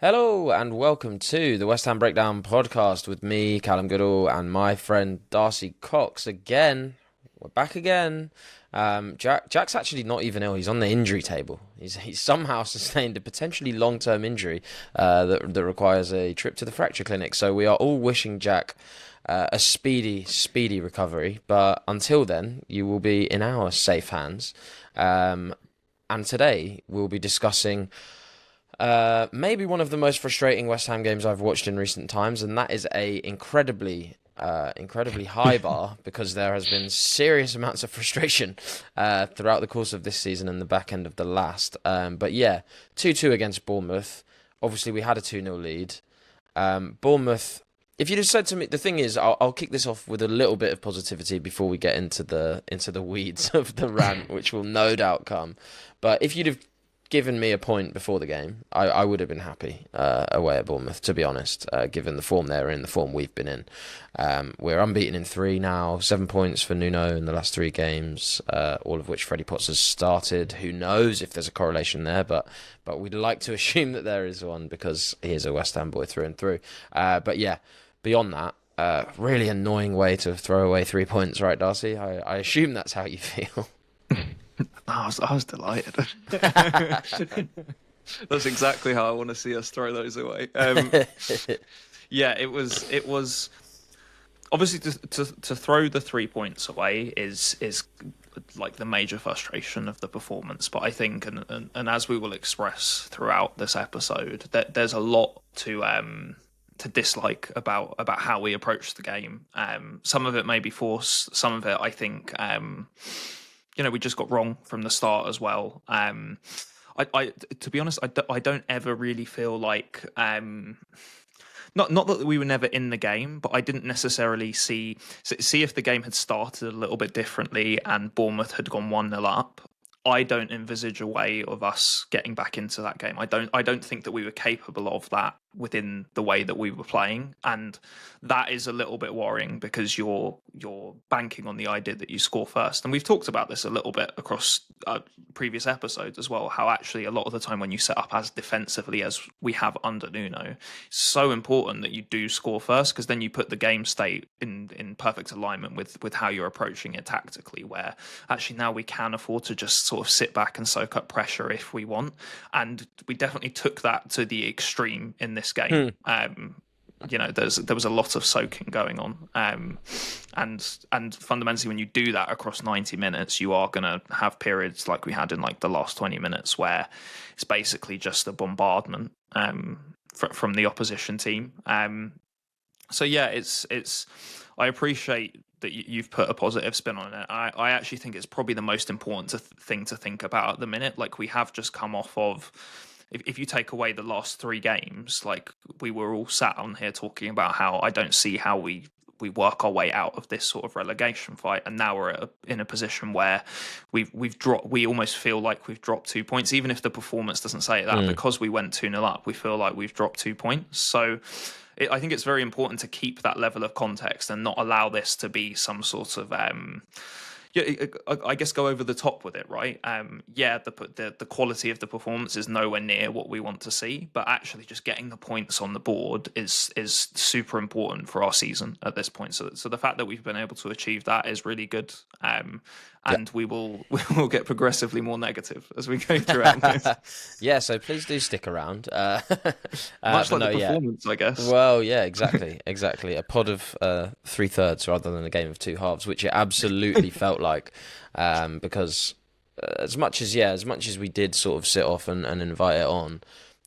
Hello and welcome to the West Ham Breakdown podcast with me, Callum Goodall, and my friend Darcy Cox. Again, we're back again. Jack's actually not even ill. He's on the injury table. He's somehow sustained a potentially long-term injury that requires a trip to the fracture clinic. So we are all wishing Jack a speedy recovery. But until then, you will be in our safe hands. And today we'll be discussing maybe one of the most frustrating West Ham games I've watched in recent times, and that is a incredibly high bar because there has been serious amounts of frustration throughout the course of this season and the back end of the last. But yeah, 2-2 against Bournemouth. Obviously, we had a 2-0 lead. Bournemouth. If you'd have said to me, the thing is, I'll kick this off with a little bit of positivity before we get into the weeds of the rant, which will no doubt come. But if you'd have given me a point before the game, I would have been happy away at Bournemouth, to be honest, given the form they're in, the form we've been in. We're unbeaten in 3 now, 7 points for Nuno in the last 3 games, all of which Freddie Potts has started. Who knows if there's a correlation there, but we'd like to assume that there is one because he is a West Ham boy through and through. But yeah, beyond that, really annoying way to throw away 3 points, right, Darcy? I assume that's how you feel. I was delighted. That's exactly how I want to see us throw those away. Yeah, it was obviously to throw the 3 points away is like the major frustration of the performance. But I think, and as we will express throughout this episode, that there's a lot to dislike about how we approach the game. Some of it may be force. Some of it, I think, we just got wrong from the start as well. I to be honest, I don't ever really feel like, not that we were never in the game, but I didn't necessarily see if the game had started a little bit differently and Bournemouth had gone 1-0 up. I don't envisage a way of us getting back into that game. I don't think that we were capable of that within the way that we were playing, and that is a little bit worrying because you're banking on the idea that you score first. And we've talked about this a little bit across previous episodes as well, how actually a lot of the time when you set up as defensively as we have under Nuno, it's so important that you do score first, because then you put the game state in perfect alignment with how you're approaching it tactically, where actually now we can afford to just sort of sit back and soak up pressure if we want. And we definitely took that to the extreme in this game. There was a lot of soaking going on, and fundamentally when you do that across 90 minutes, you are going to have periods like we had in like the last 20 minutes where it's basically just a bombardment from the opposition team. So yeah, it's I appreciate that you've put a positive spin on it. I actually think it's probably the most important thing to think about at the minute. Like, we have just come off of, if you take away the last 3 games, like, we were all sat on here talking about how I don't see how we work our way out of this sort of relegation fight, and now we're in a position where we've dropped. We almost feel like we've dropped 2 points, even if the performance doesn't say that. Because we went 2-0 up, we feel like we've dropped 2 points. So I think it's very important to keep that level of context and not allow this to be some sort of I guess go over the top with it, right? The quality of the performance is nowhere near what we want to see, but actually just getting the points on the board is super important for our season at this point. So the fact that we've been able to achieve that is really good, and we will get progressively more negative as we go throughout this. Yeah, so please do stick around. Much like the performance, I guess. Well, yeah, exactly. A pod of 3/3 rather than a game of 2 halves, which it absolutely felt like, because as much as we did sort of sit off and invite it on,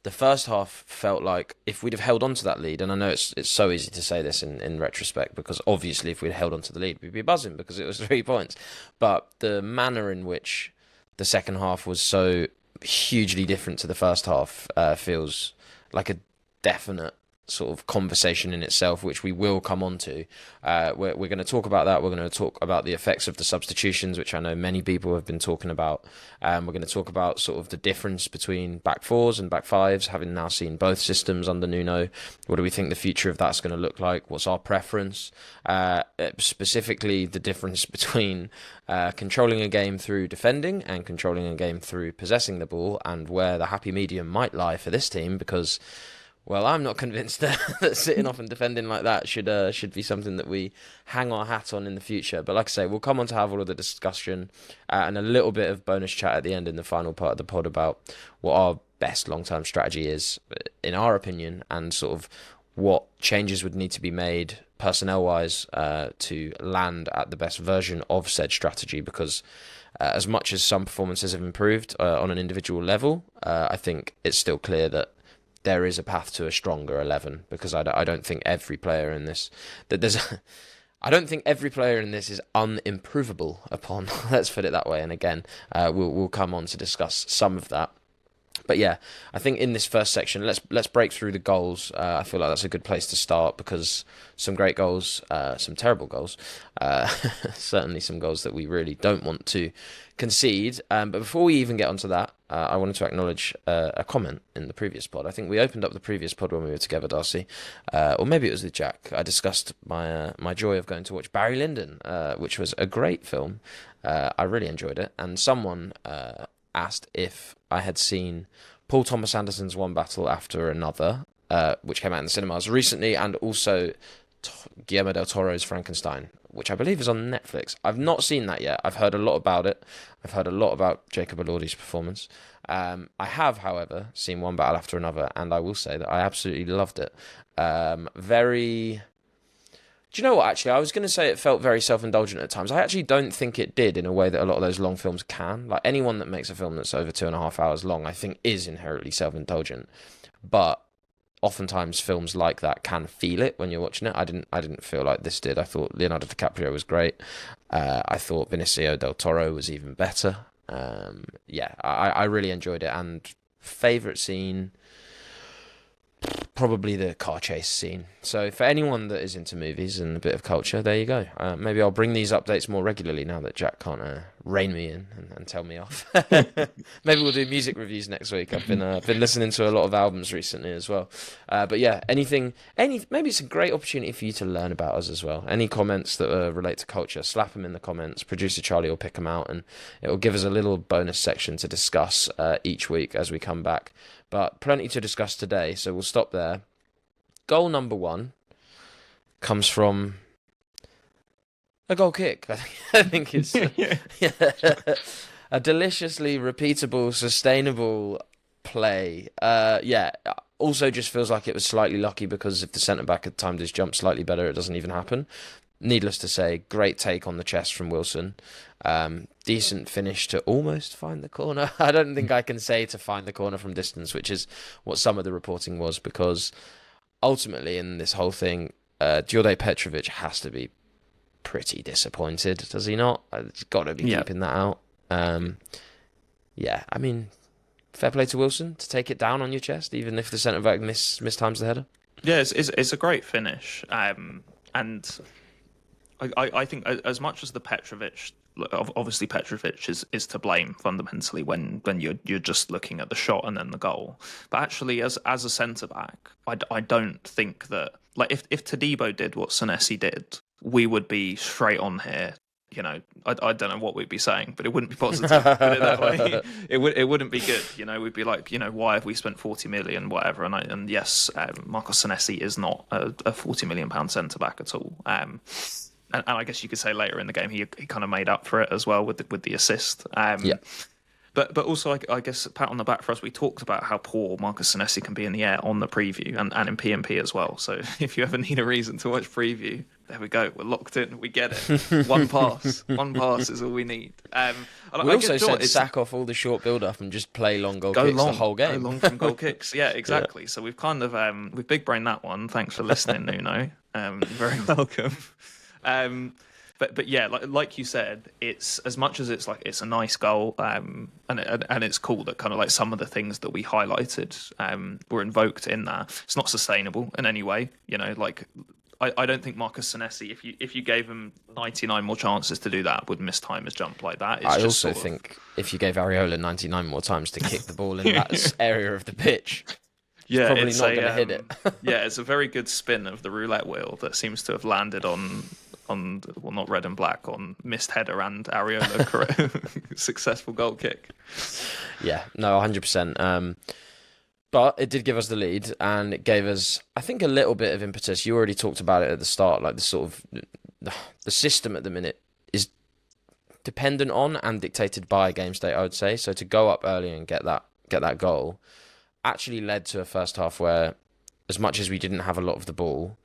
the first half felt like if we'd have held on to that lead, and I know it's so easy to say this in retrospect, because obviously if we'd held on to the lead, we'd be buzzing because it was 3 points. But the manner in which the second half was so hugely different to the first half feels like a definite sort of conversation in itself, which we will come on to. We're going to talk about that. We're going to talk about the effects of the substitutions, which I know many people have been talking about. We're going to talk about sort of the difference between back 4s and back 5s, having now seen both systems under Nuno. What do we think the future of that's going to look like? What's our preference? Specifically, the difference between controlling a game through defending and controlling a game through possessing the ball, and where the happy medium might lie for this team, because Well, I'm not convinced that sitting off and defending like that should be something that we hang our hat on in the future. But like I say, we'll come on to have all of the discussion and a little bit of bonus chat at the end in the final part of the pod about what our best long-term strategy is, in our opinion, and sort of what changes would need to be made personnel-wise to land at the best version of said strategy. Because as much as some performances have improved on an individual level, I think it's still clear that there is a path to a stronger 11, because I don't think every player in this I don't think every player in this is unimprovable upon. Let's put it that way. And again, we'll come on to discuss some of that. But yeah, I think in this first section, let's break through the goals. I feel like that's a good place to start, because some great goals, some terrible goals, certainly some goals that we really don't want to concede. But before we even get onto that, I wanted to acknowledge a comment in the previous pod. I think we opened up the previous pod when we were together, Darcy, or maybe it was with Jack. I discussed my joy of going to watch Barry Lyndon, which was a great film. I really enjoyed it, and someone asked if I had seen Paul Thomas Anderson's One Battle After Another, which came out in the cinemas recently, and also Guillermo del Toro's Frankenstein, which I believe is on Netflix. I've not seen that yet. I've heard a lot about it. I've heard a lot about Jacob Elordi's performance. I have, however, seen One Battle After Another, and I will say that I absolutely loved it. Do you know what, actually? I was going to say it felt very self-indulgent at times. I actually don't think it did, in a way that a lot of those long films can. Like, anyone that makes a film that's over 2.5 hours long, I think, is inherently self-indulgent. But oftentimes films like that can feel it when you're watching it. I didn't feel like this did. I thought Leonardo DiCaprio was great. I thought Benicio del Toro was even better. I really enjoyed it. And favourite scene, probably the car chase scene. So for anyone that is into movies and a bit of culture, there you go. Maybe I'll bring these updates more regularly now that Jack can't rein me in and tell me off. Maybe we'll do music reviews next week. I've been listening to a lot of albums recently as well. But yeah, maybe it's a great opportunity for you to learn about us as well. Any comments that relate to culture, slap them in the comments. Producer Charlie will pick them out, and it will give us a little bonus section to discuss each week as we come back. But plenty to discuss today, so we'll stop there. Goal number 1 comes from a goal kick. I think it's a deliciously repeatable, sustainable play. Also just feels like it was slightly lucky, because if the centre-back had timed his jump slightly better, it doesn't even happen. Needless to say, great take on the chest from Wilson. Decent finish to almost find the corner. I don't think I can say to find the corner from distance, which is what some of the reporting was, because ultimately in this whole thing, Đorđe Petrović has to be pretty disappointed, does he not? He's got to be keeping that out. I mean, fair play to Wilson to take it down on your chest, even if the centre-back mistimes the header. Yeah, it's a great finish. And I think, as much as the Petrović, obviously Petrović is to blame fundamentally when you're just looking at the shot and then the goal. But actually, as a centre back, I don't think that, like, if Todibo did what Senesi did, we would be straight on here. You know, I don't know what we'd be saying, but it wouldn't be positive. Put it that way. It wouldn't be good. You know, we'd be like, you know, why have we spent 40 million, whatever? And yes, Marcos Senesi is not a 40 million pound centre back at all. And I guess you could say later in the game he kind of made up for it as well with the assist. But also, I guess, pat on the back for us. We talked about how poor Marcos Senesi can be in the air on the preview and in PMP as well. So if you ever need a reason to watch preview, there we go. We're locked in. We get it. One pass is all we need. We also said sack off all the short build-up and just play long goal kicks the whole game. Go long from goal kicks. Yeah, exactly. Yeah. So we've kind of we've big brained that one. Thanks for listening, Nuno. You're very welcome. But yeah, like you said, it's, as much as it's like it's a nice goal, and it's cool that kind of like some of the things that we highlighted were invoked in that. It's not sustainable in any way, you know. Like I don't think Marcos Senesi, if you gave him 99 more chances to do that, would mistime his jump like that. I also think if you gave Areola 99 more times to kick the ball in that area of the pitch, yeah, probably not going to hit it. Yeah, it's a very good spin of the roulette wheel that seems to have landed on well, not red and black, on missed header and Areola successful goal kick. Yeah, no, 100%. But it did give us the lead, and it gave us, I think, a little bit of impetus. You already talked about it at the start, like the sort of the system at the minute is dependent on and dictated by game state, I would say. So to go up early and get that goal actually led to a first half where, as much as we didn't have a lot of the ball,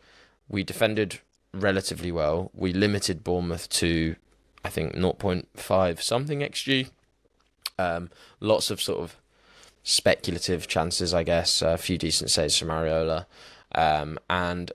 we defended relatively well. We limited Bournemouth to, I think, 0.5 something XG. Lots of sort of speculative chances, I guess. A few decent saves from Areola. And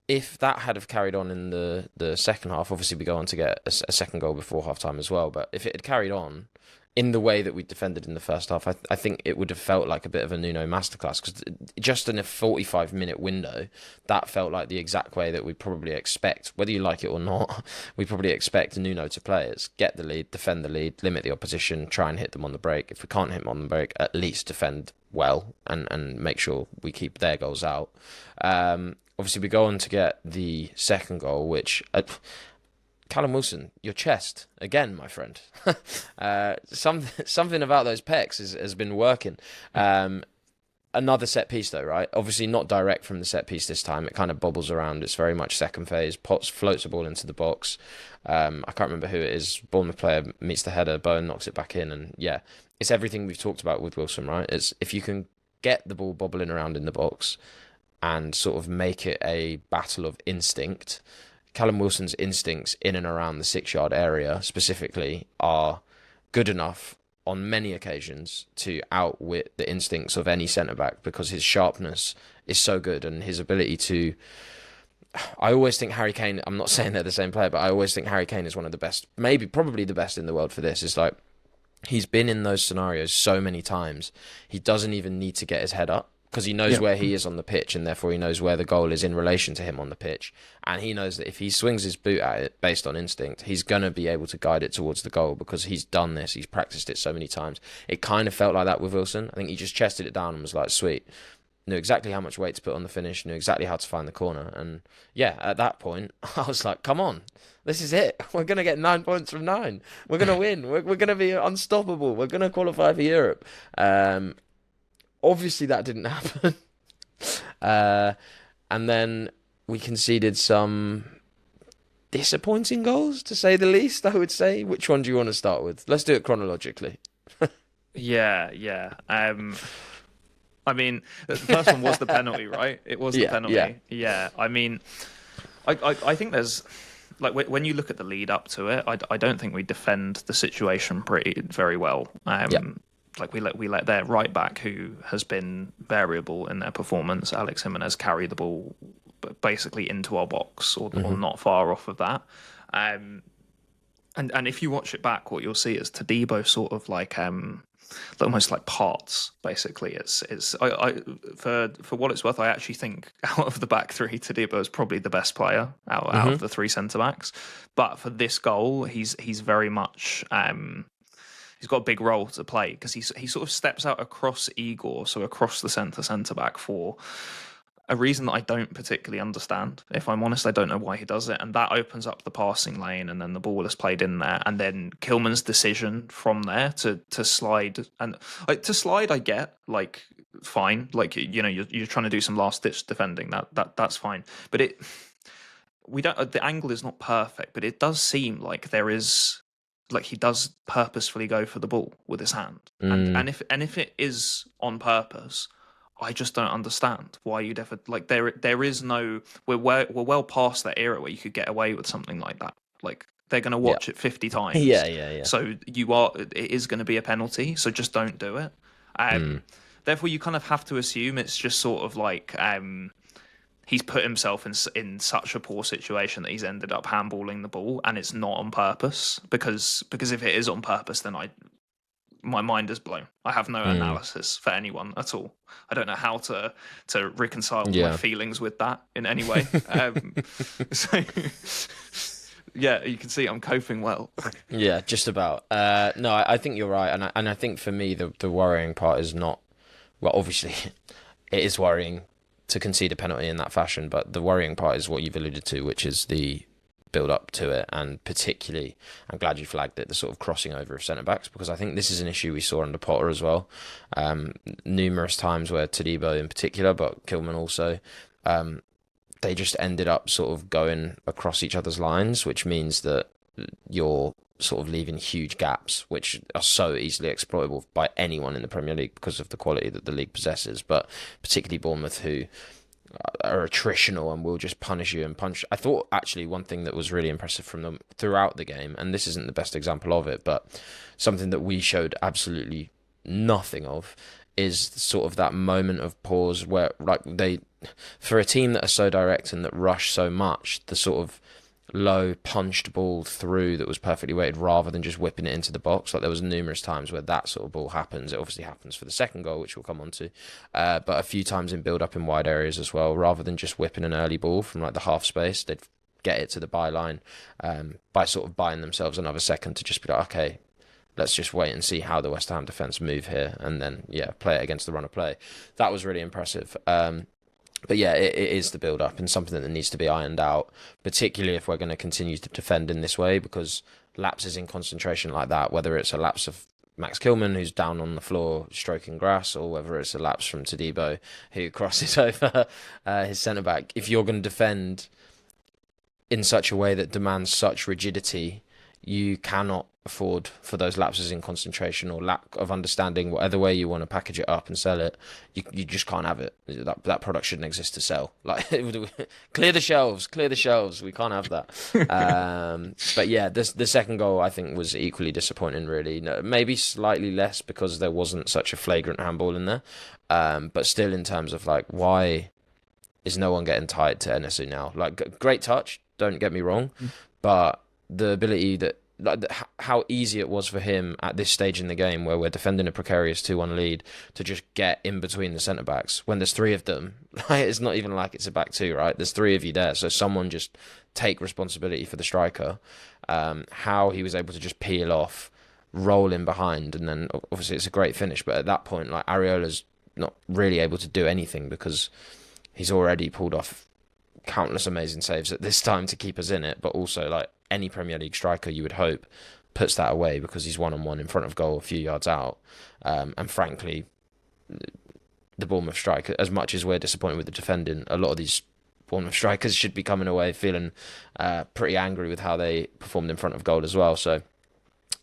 if that had have carried on in the second half, obviously we go on to get a second goal before half-time as well, but if it had carried on in the way that we defended in the first half, I think it would have felt like a bit of a Nuno masterclass, because just in a 45-minute window, that felt like the exact way that we probably expect, whether you like it or not, we probably expect Nuno to play. It's get the lead, defend the lead, limit the opposition, try and hit them on the break. If we can't hit them on the break, at least defend well and make sure we keep their goals out. Obviously, we go on to get the second goal, which... Callum Wilson, your chest again, my friend. Something about those pecs has been working. Another set piece, though, right? Obviously, not direct from the set piece this time. It kind of bobbles around. It's very much second phase. Potts floats the ball into the box. I can't remember who it is. Bournemouth player meets the header. Bowen knocks it back in, and yeah, it's everything we've talked about with Wilson, right? It's if you can get the ball bobbling around in the box and sort of make it a battle of instinct. Callum Wilson's instincts in and around the 6-yard area specifically are good enough on many occasions to outwit the instincts of any centre-back, because his sharpness is so good, and his ability to... I always think Harry Kane, I'm not saying they're the same player, but I always think Harry Kane is one of the best, probably the best in the world for this. It's like, he's been in those scenarios so many times, he doesn't even need to get his head up, because he knows where he is on the pitch, and therefore he knows where the goal is in relation to him on the pitch. And he knows that if he swings his boot at it based on instinct, he's going to be able to guide it towards the goal, because he's done this. He's practiced it so many times. It kind of felt like that with Wilson. I think he just chested it down and was like, sweet. Knew exactly how much weight to put on the finish, knew exactly how to find the corner. And yeah, at that point, I was like, come on. This is it. We're going to get 9 points from 9. We're going to win. We're going to be unstoppable. We're going to qualify for Europe. Obviously, that didn't happen. And then we conceded some disappointing goals, to say the least, I would say. Which one do you want to start with? Let's do it chronologically. Yeah. I mean, the first one was the penalty, right? It was the penalty. Yeah. I mean, I think there's... Like, when you look at the lead up to it, I don't think we defend the situation very well. Like we let their right back, who has been variable in their performance, Alex Jimenez, carry the ball basically into our box or not far off of that. And if you watch it back, what you'll see is Todibo sort of like almost like parts. Basically, I for what it's worth, I actually think out of the back three, Todibo is probably the best player out of the three centre backs. But for this goal, he's very much. He's got a big role to play, because he sort of steps out across Igor, so across the centre back, for a reason that I don't particularly understand. If I'm honest, I don't know why he does it, and that opens up the passing lane, and then the ball is played in there, and then Kilman's decision from there to slide, and to slide, I get, like, fine, like, you know, you're trying to do some last ditch defending, that's fine, but the angle is not perfect, but it does seem like there is. Like, he does purposefully go for the ball with his hand, and if it is on purpose, I just don't understand why you'd ever, like, there is no, we're well past that era where you could get away with something like that. Like, they're going to watch it 50 times. Yeah. So it is going to be a penalty. So just don't do it. Therefore, you kind of have to assume it's just sort of like. He's put himself in such a poor situation that he's ended up handballing the ball, and it's not on purpose, because if it is on purpose, then my mind is blown. I have no analysis for anyone at all. I don't know how to reconcile my feelings with that in any way. So yeah, you can see I'm coping well. Yeah, just about. No, I think you're right, and I think for me the worrying part is not, well, obviously it is worrying to concede a penalty in that fashion, but the worrying part is what you've alluded to, which is the build up to it, and particularly, I'm glad you flagged it, the sort of crossing over of centre backs, because I think this is an issue we saw under Potter as well. Numerous times where Todibo in particular, but Kilman also, they just ended up sort of going across each other's lines, which means that you're sort of leaving huge gaps, which are so easily exploitable by anyone in the Premier League because of the quality that the league possesses, but particularly Bournemouth, who are attritional and will just punish you and punch. I thought actually one thing that was really impressive from them throughout the game, and this isn't the best example of it, but something that we showed absolutely nothing of, is sort of that moment of pause where, like, they, for a team that are so direct and that rush so much, the sort of low punched ball through that was perfectly weighted rather than just whipping it into the box. Like, there was numerous times where that sort of ball happens. It obviously happens for the second goal, which we'll come on to, but a few times in build up in wide areas as well, rather than just whipping an early ball from like the half space. They'd get it to the byline by sort of buying themselves another second to just be like, okay, let's just wait and see how the West Ham defence move here, and then play it against the run of play. That was really impressive. But yeah, it is the build-up and something that needs to be ironed out, particularly if we're going to continue to defend in this way, because lapses in concentration like that, whether it's a lapse of Max Kilman, who's down on the floor stroking grass, or whether it's a lapse from Todibo, who crosses over his centre-back, if you're going to defend in such a way that demands such rigidity, you cannot afford for those lapses in concentration or lack of understanding, whatever way you want to package it up and sell it. You just can't have it. That product shouldn't exist to sell. Like, clear the shelves. We can't have that. But yeah, the second goal I think was equally disappointing. Really, maybe slightly less because there wasn't such a flagrant handball in there. But still, in terms of like, why is no one getting tied to NSU now? Like, great touch. Don't get me wrong, but the ability that, like, how easy it was for him at this stage in the game where we're defending a precarious 2-1 lead to just get in between the centre-backs when there's three of them. It's not even like it's a back two, right? There's three of you there, so someone just take responsibility for the striker. How he was able to just peel off, roll in behind, and then obviously it's a great finish, but at that point, like, Areola's not really able to do anything because he's already pulled off countless amazing saves at this time to keep us in it, but also, like, any Premier League striker, you would hope, puts that away because he's one-on-one in front of goal a few yards out. And frankly, the Bournemouth striker, as much as we're disappointed with the defending, a lot of these Bournemouth strikers should be coming away feeling pretty angry with how they performed in front of goal as well. So,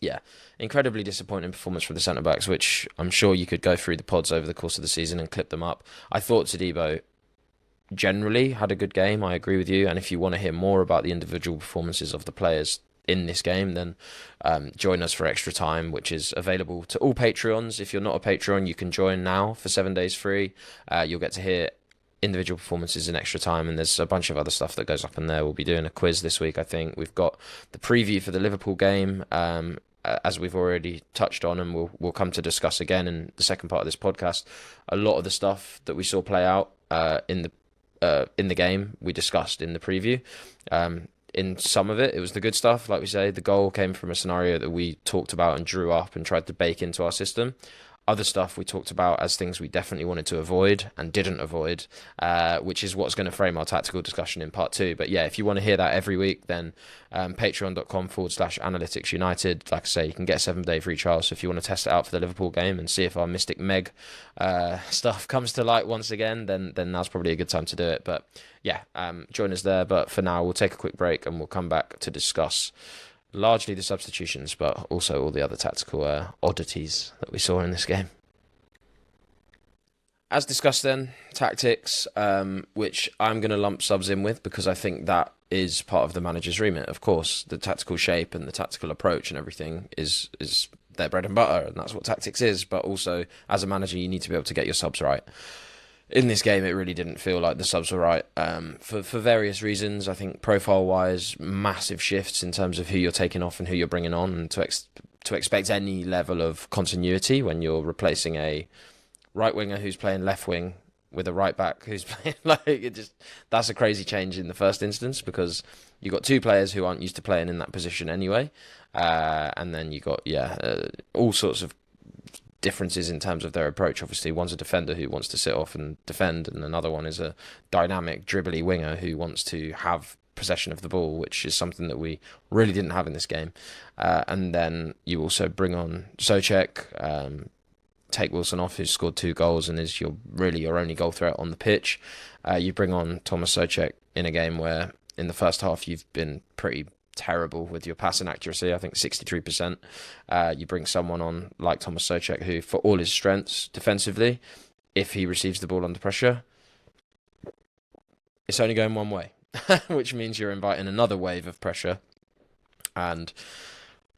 yeah, incredibly disappointing performance from the centre-backs, which I'm sure you could go through the pods over the course of the season and clip them up. I thought Todibo generally had a good game. I agree with you, and if you want to hear more about the individual performances of the players in this game, then join us for Extra Time, which is available to all Patreons. If you're not a Patreon, you can join now for 7 days free. You'll get to hear individual performances in Extra Time, and there's a bunch of other stuff that goes up in there. We'll be doing a quiz this week, I think. We've got the preview for the Liverpool game, as we've already touched on, and we'll come to discuss again in the second part of this podcast. A lot of the stuff that we saw play out in the game we discussed in the preview. In some of it was the good stuff. Like we say, the goal came from a scenario that we talked about and drew up and tried to bake into our system. Other stuff we talked about as things we definitely wanted to avoid and didn't avoid, which is what's going to frame our tactical discussion in part 2. But yeah, if you want to hear that every week, then patreon.com/Analytics United. Like I say, you can get a 7-day free trial. So if you want to test it out for the Liverpool game and see if our Mystic Meg stuff comes to light once again, then now's probably a good time to do it. But yeah, join us there. But for now, we'll take a quick break and we'll come back to discuss largely the substitutions, but also all the other tactical oddities that we saw in this game. As discussed then, tactics, which I'm going to lump subs in with because I think that is part of the manager's remit. Of course, the tactical shape and the tactical approach and everything is their bread and butter, and that's what tactics is. But also, as a manager, you need to be able to get your subs right. In this game, it really didn't feel like the subs were right for various reasons. I think profile-wise, massive shifts in terms of who you're taking off and who you're bringing on, and to expect any level of continuity when you're replacing a right winger who's playing left wing with a right back who's playing that's a crazy change in the first instance because you got two players who aren't used to playing in that position anyway, and then you got all sorts of differences in terms of their approach. Obviously, one's a defender who wants to sit off and defend, and another one is a dynamic, dribbly winger who wants to have possession of the ball, which is something that we really didn't have in this game. And then you also bring on Souček, take Wilson off, who's scored 2 goals and is your only goal threat on the pitch. You bring on Thomas Souček in a game where in the first half you've been pretty terrible with your passing accuracy, I think 63%. You bring someone on like Thomas Souček, who, for all his strengths defensively, if he receives the ball under pressure, it's only going one way, which means you're inviting another wave of pressure. And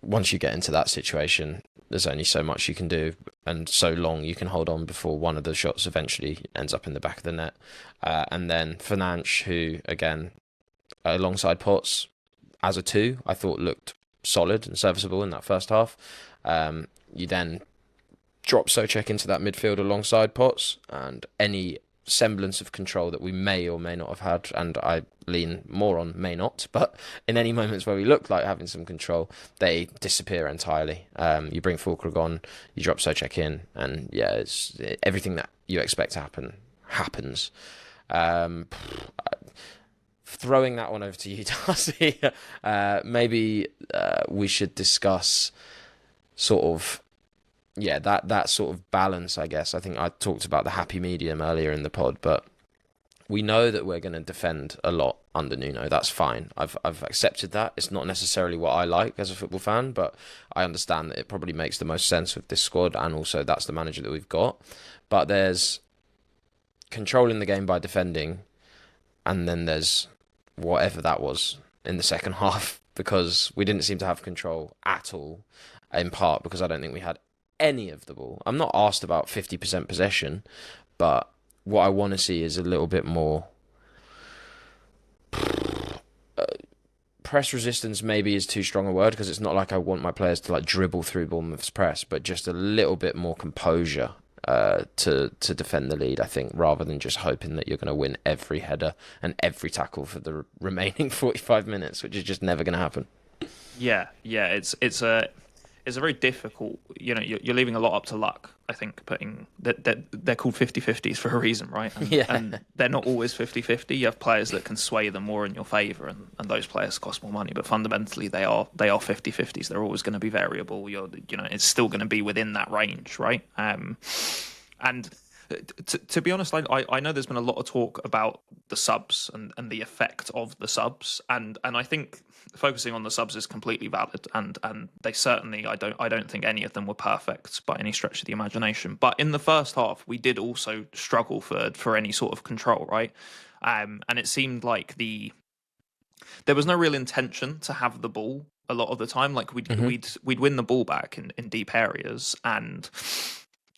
once you get into that situation, there's only so much you can do and so long you can hold on before one of the shots eventually ends up in the back of the net. And then Fernandes, who, again, alongside Potts, as a 2, I thought looked solid and serviceable in that first half. You then drop Souček into that midfield alongside Potts, and any semblance of control that we may or may not have had, and I lean more on may not, but in any moments where we look like having some control, they disappear entirely. You bring Frocka on, you drop Souček in, and yeah, it's everything that you expect to happen happens. Throwing that one over to you, Darcy. Maybe we should discuss sort of that sort of balance, I guess. I think I talked about the happy medium earlier in the pod, but we know that we're going to defend a lot under Nuno. That's fine. I've accepted that. It's not necessarily what I like as a football fan, but I understand that it probably makes the most sense with this squad, and also that's the manager that we've got. But there's controlling the game by defending, and then there's whatever that was in the second half, because we didn't seem to have control at all, in part because I don't think we had any of the ball. I'm not asked about 50% possession, but what I want to see is a little bit more press resistance. Maybe is too strong a word, because it's not like I want my players to like dribble through Bournemouth's press, but just a little bit more composure to defend the lead, I think, rather than just hoping that you're going to win every header and every tackle for the remaining 45 minutes, which is just never going to happen. Yeah, it's a very difficult. You know, you're leaving a lot up to luck. I think putting that they're called 50-50s for a reason, right? And, and they're not always 50-50. You have players that can sway them more in your favour, and those players cost more money. But fundamentally, they are 50-50s. They're always going to be variable. It's still going to be within that range, right? And to be honest, I know there's been a lot of talk about the subs and the effect of the subs, and I think focusing on the subs is completely valid, and they certainly, I don't think any of them were perfect by any stretch of the imagination. But in the first half, we did also struggle for any sort of control, right? And it seemed like there was no real intention to have the ball a lot of the time. Like we'd win the ball back in deep areas, and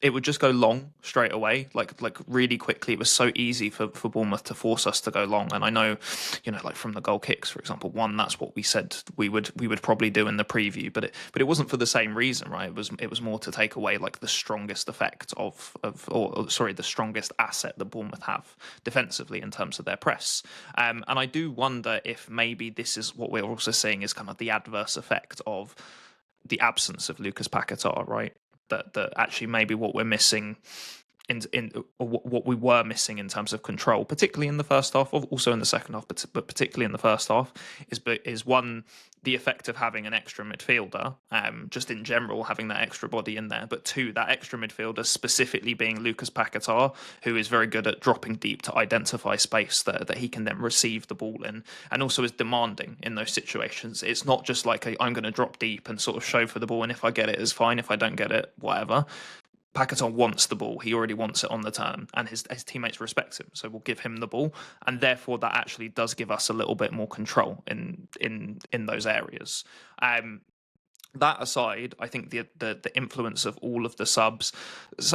it would just go long straight away, like really quickly. It was so easy for Bournemouth to force us to go long. And I know, like from the goal kicks, for example, that's what we said we would probably do in the preview, but it wasn't for the same reason, right? It was more to take away like the strongest effect the strongest asset that Bournemouth have defensively in terms of their press. And I do wonder if maybe this is what we're also seeing is kind of the adverse effect of the absence of Lucas Paquetá, right? That actually maybe what we're missing or what we were missing in terms of control, particularly in the first half, also in the second half, but particularly in the first half, is one, the effect of having an extra midfielder, just in general having that extra body in there, but two, that extra midfielder specifically being Lucas Paquetá, who is very good at dropping deep to identify space that he can then receive the ball in, and also is demanding in those situations. It's not just like I'm going to drop deep and sort of show for the ball, and if I get it, it's fine. If I don't get it, whatever. Paquetá wants the ball. He already wants it on the turn, and his teammates respect him, so we'll give him the ball, and therefore that actually does give us a little bit more control in those areas. That aside, I think the influence of all of the subs,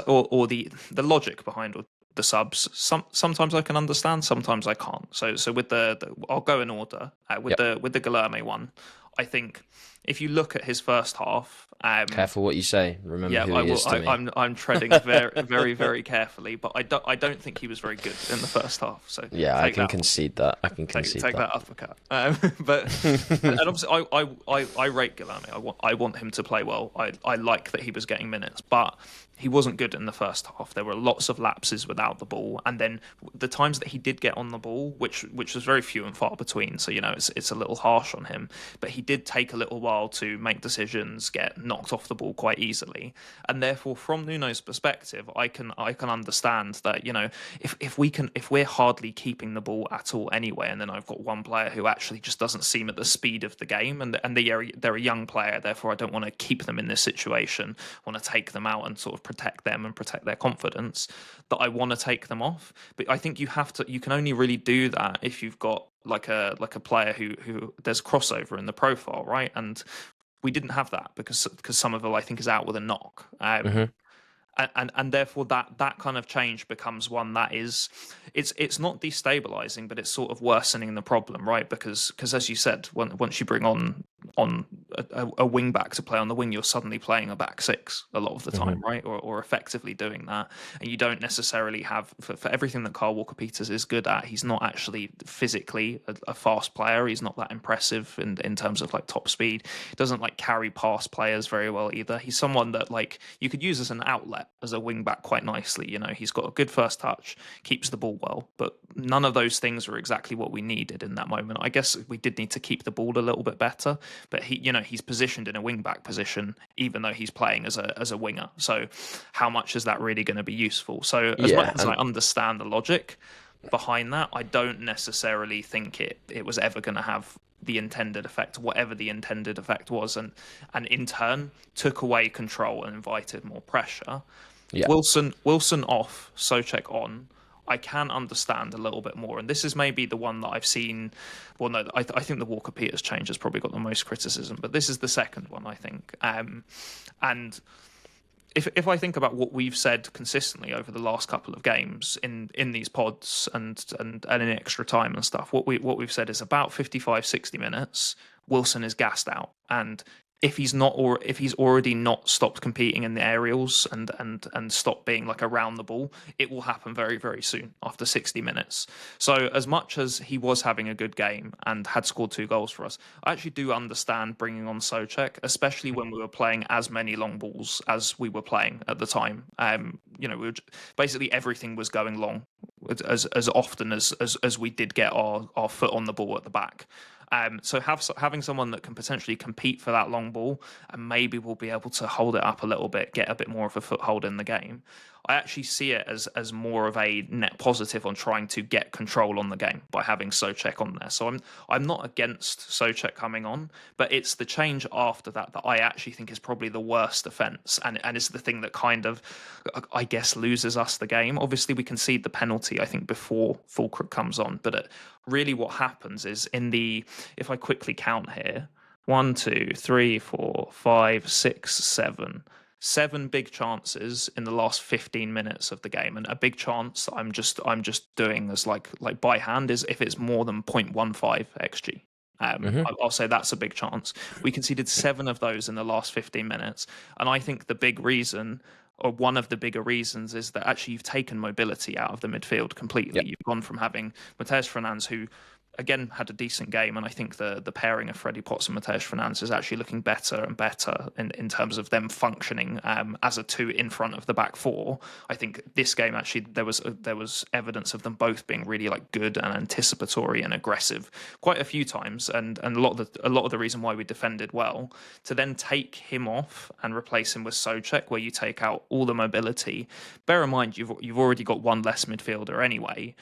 or the logic behind the subs, sometimes I can understand, sometimes I can't. So with the I'll go in order with the Guilherme one. I think if you look at his first half, Careful what you say. Remember who he is to me. I'm treading very, very, very carefully, but I don't think he was very good in the first half. So Yeah, I can concede that. I can concede take that uppercut. But and obviously, I rate Galani. I want him to play well. I like that he was getting minutes, but he wasn't good in the first half. There were lots of lapses without the ball, and then the times that he did get on the ball, which was very few and far between. So it's a little harsh on him, but he did take a little while to make decisions, get knocked off the ball quite easily, and therefore, from Nuno's perspective, I can understand that if we're hardly keeping the ball at all anyway, and then I've got one player who actually just doesn't seem at the speed of the game, and they're a young player, therefore I don't want to keep them in this situation. I want to take them out and sort of protect them and protect their confidence, that I want to take them off. But I think you can only really do that if you've got like a player who there's crossover in the profile, right? And we didn't have that because Somerville, I think, is out with a knock. And therefore that kind of change becomes one that is it's not destabilizing, but it's sort of worsening the problem, right? Because as you said, once you bring on a wing back to play on the wing, you're suddenly playing a back six a lot of the time, right? Or effectively doing that, and you don't necessarily have for everything that Kyle Walker-Peters is good at. He's not actually physically a fast player. He's not that impressive in terms of like top speed. He doesn't like carry past players very well either. He's someone that like you could use as an outlet as a wing back quite nicely. He's got a good first touch, keeps the ball well, but none of those things are exactly what we needed in that moment. I guess we did need to keep the ball a little bit better, but he's positioned in a wing back position, even though he's playing as a winger. So how much is that really going to be useful? So as much as I understand the logic behind that, I don't necessarily think it was ever going to have the intended effect, whatever the intended effect was, and in turn took away control and invited more pressure. Yeah. Wilson off, Souček on. I can understand a little bit more, and this is maybe the one that I've seen. Well, no, I think the Walker-Peters change has probably got the most criticism, but this is the second one, I think. And if I think about what we've said consistently over the last couple of games in these pods and in extra time and stuff, what we've said is about 55, 60 minutes, Wilson is gassed out, and if he's already not stopped competing in the aerials and stopped being like around the ball, it will happen very, very soon after 60 minutes. So as much as he was having a good game and had scored 2 goals for us, I actually do understand bringing on Souček, especially when we were playing as many long balls as we were playing at the time. Basically everything was going long as often as we did get our foot on the ball at the back. So having someone that can potentially compete for that long ball and maybe will be able to hold it up a little bit, get a bit more of a foothold in the game, I actually see it as more of a net positive on trying to get control on the game by having Souček on there. So I'm not against Souček coming on, but it's the change after that I actually think is probably the worst offence, and it's the thing that kind of, I guess, loses us the game. Obviously, we concede the penalty, I think, before Fulkrug comes on, but really what happens is if I quickly count here, 1, 2, 3, 4, 5, 6, 7 big chances in the last 15 minutes of the game, and a big chance I'm just doing as like by hand is if it's more than 0.15 xg. I'll say that's a big chance. We conceded 7 of those in the last 15 minutes, and I think the big reason, or one of the bigger reasons, is that actually you've taken mobility out of the midfield completely. Yep. You've gone from having Mathiasen Fernandes, who again had a decent game, and I think the pairing of Freddie Potts and Mathiasen Fernandes is actually looking better and better in terms of them functioning as a 2 in front of the back 4. I think this game actually there was evidence of them both being really like good and anticipatory and aggressive quite a few times, and a lot of the reason why we defended well. To then take him off and replace him with Souček, where you take out all the mobility. Bear in mind you've already got one less midfielder anyway.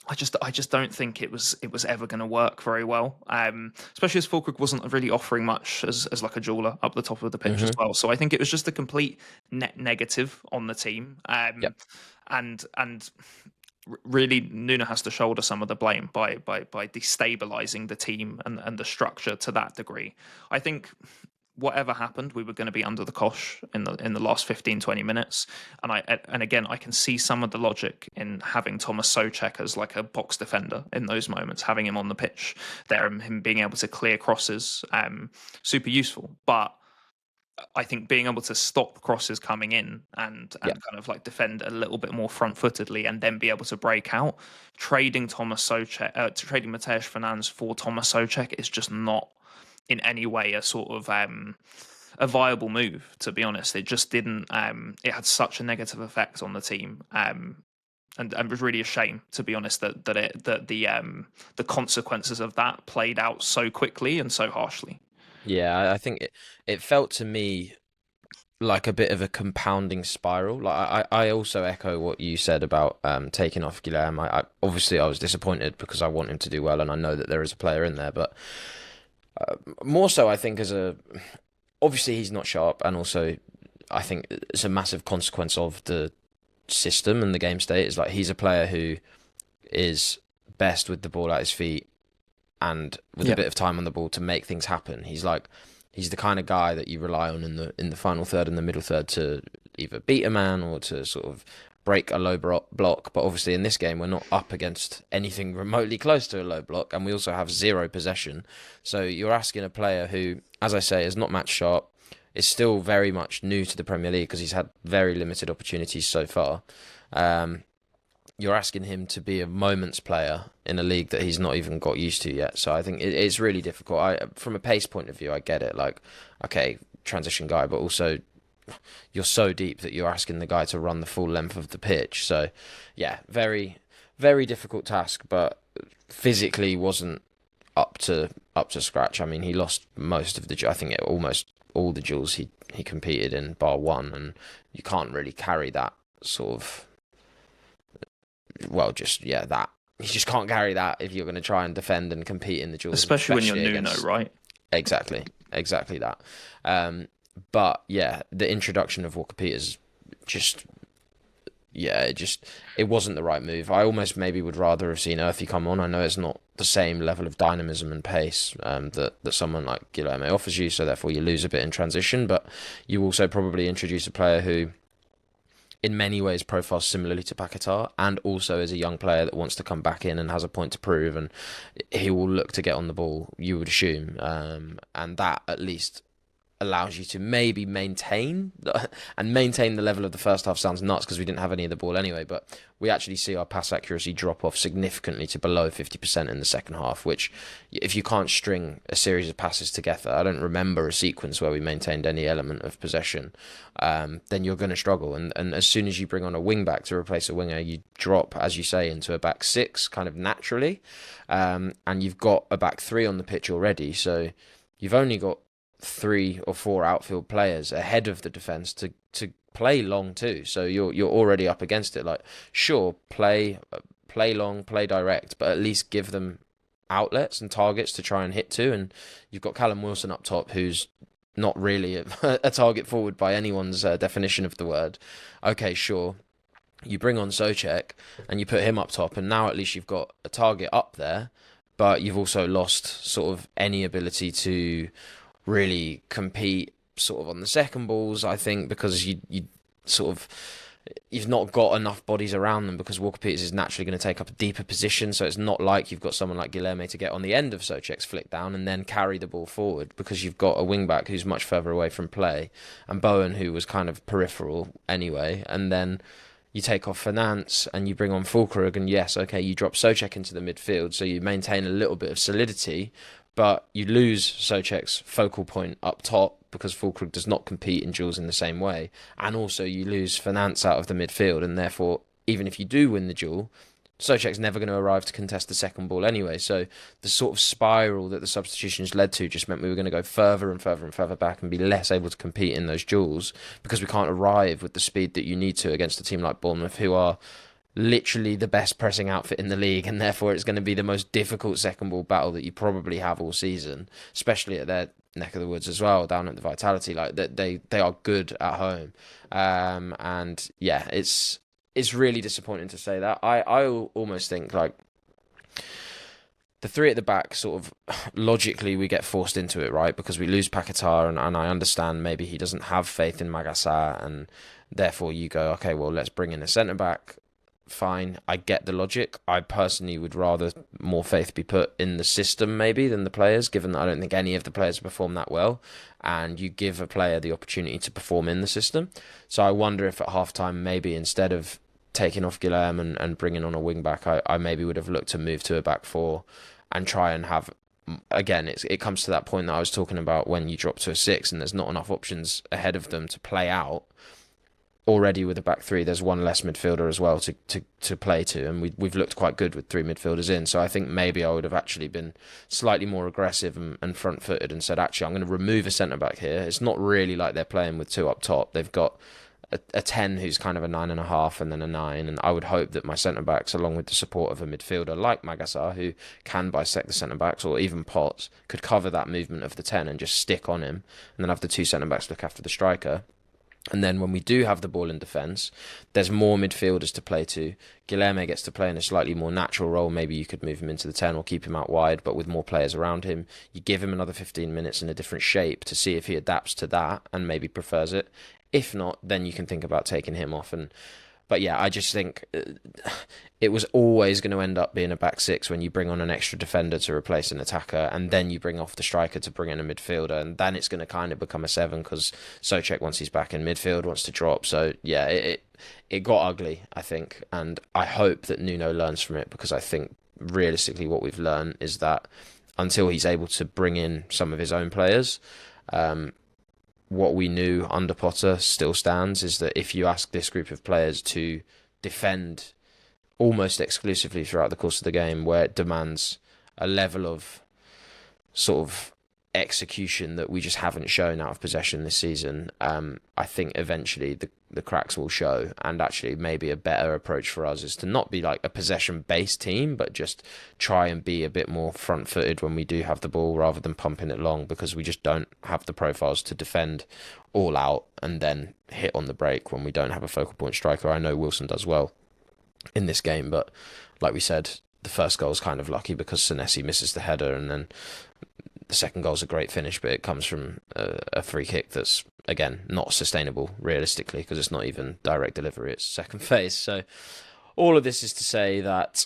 I just don't think it was ever going to work very well, especially as Fulkrug wasn't really offering much as like a jeweler up the top of the pitch as well. So I think it was just a complete net negative on the team, and really Nuno has to shoulder some of the blame by destabilising the team and the structure to that degree. I think whatever happened, we were going to be under the cosh in the last 15, 20 minutes. And again, I can see some of the logic in having Thomas Souček as like a box defender in those moments, having him on the pitch there and him being able to clear crosses, super useful. But I think being able to stop crosses coming in and kind of like defend a little bit more front-footedly and then be able to break out, trading Mathias Fernandes for Thomas Souček is just not in any way a sort of a viable move, to be honest. It just didn't. It had such a negative effect on the team, and it was really a shame, to be honest, that the consequences of that played out so quickly and so harshly. Yeah, I think it felt to me like a bit of a compounding spiral. Like I also echo what you said about taking off Guillaume. Obviously I was disappointed because I want him to do well, and I know that there is a player in there, but more so I think obviously he's not sharp, and also I think it's a massive consequence of the system and the game state. Is like he's a player who is best with the ball at his feet and with a bit of time on the ball to make things happen. He's the kind of guy that you rely on in the final third and the middle third to either beat a man or to sort of break a low block. But obviously in this game we're not up against anything remotely close to a low block, and we also have zero possession. So you're asking a player who, as I say, is not match sharp, is still very much new to the Premier League because he's had very limited opportunities so far. You're asking him to be a moments player in a league that he's not even got used to yet. So I think it's really difficult. From a pace point of view, I get it. Like, okay, transition guy, but also you're so deep that you're asking the guy to run the full length of the pitch. So yeah, very, very difficult task, but physically wasn't up to scratch. I mean, he lost most of I think almost all the duels he competed in, bar one, and you can't really carry that sort of. Well, that. You just can't carry that if you're going to try and defend and compete in the duels. Especially when you're Nuno, right? Exactly that. But yeah, the introduction of Walker Peters it wasn't the right move. I almost maybe would rather have seen Earthy come on. I know it's not the same level of dynamism and pace that someone like Guillaume offers you, so therefore you lose a bit in transition, but you also probably introduce a player who in many ways profiles similarly to Paquetá, and also is a young player that wants to come back in and has a point to prove, and he will look to get on the ball, you would assume, and that at least allows you to maybe maintain the level of the first half. Sounds nuts because we didn't have any of the ball anyway, but we actually see our pass accuracy drop off significantly to below 50% in the second half, which if you can't string a series of passes together, I don't remember a sequence where we maintained any element of possession, then you're going to struggle, and as soon as you bring on a wing back to replace a winger, you drop, as you say, into a back six kind of naturally, and you've got a back three on the pitch already, so you've only got 3 or 4 outfield players ahead of the defence to play long too. So you're already up against it. Like, sure, play long, play direct, but at least give them outlets and targets to try and hit to. And you've got Callum Wilson up top, who's not really a target forward by anyone's definition of the word. Okay, sure. You bring on Souček and you put him up top, and now at least you've got a target up there, but you've also lost sort of any ability to really compete sort of on the second balls, I think, because you've not got enough bodies around them, because Walker Peters is naturally going to take up a deeper position, so it's not like you've got someone like Guilherme to get on the end of Souček's flick down and then carry the ball forward, because you've got a wing-back who's much further away from play, and Bowen, who was kind of peripheral anyway, and then you take off Fernandes and you bring on Fulkrug, and yes, okay, you drop Souček into the midfield, so you maintain a little bit of solidity, but you lose Souček's focal point up top because Fulkrug does not compete in duels in the same way. And also you lose Fernandes out of the midfield, and therefore, even if you do win the duel, Souček's never going to arrive to contest the second ball anyway. So the sort of spiral that the substitutions led to just meant we were going to go further and further and further back and be less able to compete in those duels, because we can't arrive with the speed that you need to against a team like Bournemouth, who are literally the best pressing outfit in the league, and therefore it's going to be the most difficult second ball battle that you probably have all season, especially at their neck of the woods as well, down at the Vitality. Like, they are good at home, and yeah, it's really disappointing to say that. I almost think, like, the three at the back, sort of logically we get forced into it, right? Because we lose Paquetá, and I understand maybe he doesn't have faith in Magassar, and therefore you go, okay, well, let's bring in a centre back. Fine, I get the logic. I personally would rather more faith be put in the system maybe than the players, given that I don't think any of the players perform that well, and you give a player the opportunity to perform in the system. So I wonder if at halftime maybe instead of taking off Guilherme and bringing on a wing back, I maybe would have looked to move to a back four and try and have, again, it comes to that point that I was talking about when you drop to a six and there's not enough options ahead of them to play out. Already with a back three, there's one less midfielder as well to play to, and we've looked quite good with three midfielders in. So I think maybe I would have actually been slightly more aggressive and front-footed and said, actually, I'm going to remove a centre-back here. It's not really like they're playing with two up top. They've got a 10 who's kind of a 9.5 and then a 9, and I would hope that my centre-backs, along with the support of a midfielder like Magassar, who can bisect the centre-backs, or even Potts, could cover that movement of the 10 and just stick on him, and then have the two centre-backs look after the striker. And then when we do have the ball in defence, there's more midfielders to play to. Guilherme gets to play in a slightly more natural role. Maybe you could move him into the 10 or keep him out wide, but with more players around him. You give him another 15 minutes in a different shape to see if he adapts to that and maybe prefers it. If not, then you can think about taking him off. But yeah, I just think it was always going to end up being a back six when you bring on an extra defender to replace an attacker, and then you bring off the striker to bring in a midfielder, and then it's going to kind of become a 7 because Souček, once he's back in midfield, wants to drop. So yeah, it got ugly, I think, and I hope that Nuno learns from it, because I think realistically what we've learned is that until he's able to bring in some of his own players, what we knew under Potter still stands, is that if you ask this group of players to defend almost exclusively throughout the course of the game, where it demands a level of sort of execution that we just haven't shown out of possession this season, I think eventually the cracks will show. And actually maybe a better approach for us is to not be like a possession-based team, but just try and be a bit more front-footed when we do have the ball, rather than pumping it long, because we just don't have the profiles to defend all out and then hit on the break when we don't have a focal point striker. I know Wilson does well in this game, but like we said, the first goal is kind of lucky because Senesi misses the header, and then the second goal is a great finish, but it comes from a free kick that's, again, not sustainable realistically, because it's not even direct delivery, it's second phase. So all of this is to say that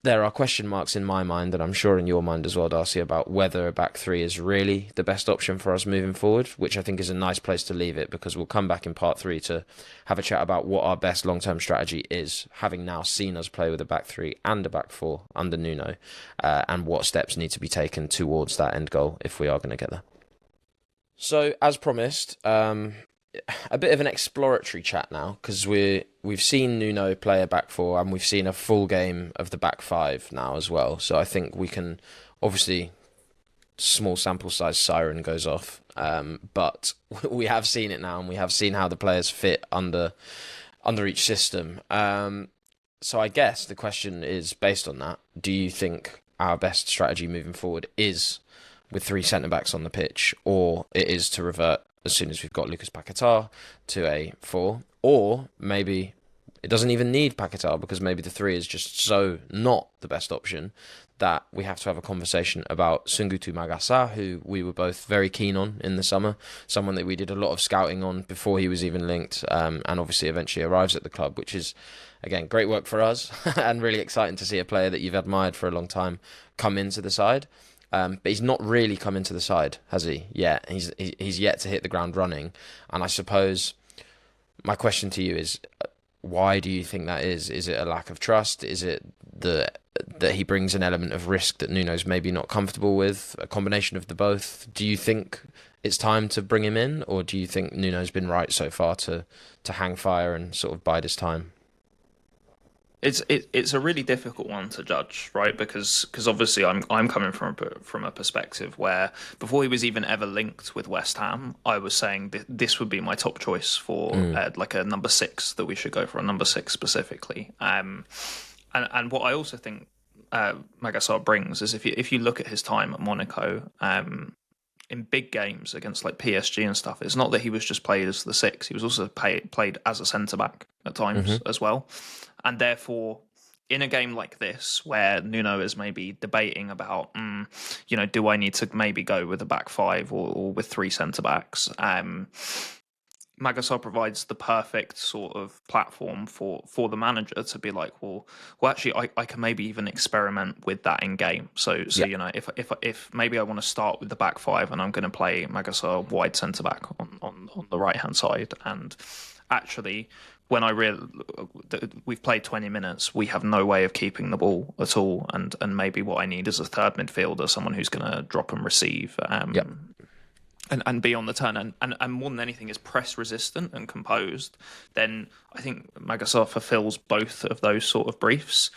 there are question marks in my mind, and I'm sure in your mind as well, Darcy, about whether a back three is really the best option for us moving forward, which I think is a nice place to leave it, because we'll come back in part 3 to have a chat about what our best long-term strategy is, having now seen us play with a back three and a back four under Nuno, and what steps need to be taken towards that end goal if we are going to get there. So, as promised, a bit of an exploratory chat now, because we've seen Nuno play a back four, and we've seen a full game of the back five now as well. So I think we can, obviously, small sample size siren goes off, but we have seen it now, and we have seen how the players fit under each system. So I guess the question is, based on that, do you think our best strategy moving forward is with 3 centre-backs on the pitch, or it is to revert as soon as we've got Lucas Paquetá to a 4, or maybe it doesn't even need Paquetá, because maybe the 3 is just so not the best option that we have to have a conversation about Sungutu Magassar, who we were both very keen on in the summer, someone that we did a lot of scouting on before he was even linked, and obviously eventually arrives at the club, which is, again, great work for us and really exciting to see a player that you've admired for a long time come into the side. But he's not really come into the side, has he? Yeah, he's yet to hit the ground running. And I suppose my question to you is, why do you think that is? Is it a lack of trust? Is it that he brings an element of risk that Nuno's maybe not comfortable with? A combination of the both? Do you think it's time to bring him in? Or do you think Nuno's been right so far to hang fire and sort of bide his time? It's a really difficult one to judge, right? Because obviously I'm coming from a perspective where before he was even ever linked with West Ham, I was saying this would be my top choice for like a number 6, that we should go for a number 6 specifically. And what I also think Magassar brings is if you look at his time at Monaco, in big games against like PSG and stuff, it's not that he was just played as the 6; he was also played as a centre back at times as well. And therefore, in a game like this, where Nuno is maybe debating about, do I need to maybe go with a back five or with three centre backs? Magasar provides the perfect sort of platform for the manager to be like, well, actually, I can maybe even experiment with that in game. So Yeah. if maybe I want to start with the back five and I'm going to play Magasar wide centre back on the right hand side, and actually, when we've played 20 minutes, we have no way of keeping the ball at all, and maybe what I need is a third midfielder, someone who's going to drop and receive. Yeah. And be on the turn, and more than anything is press resistant and composed, then I think Magasar fulfills both of those sort of briefs.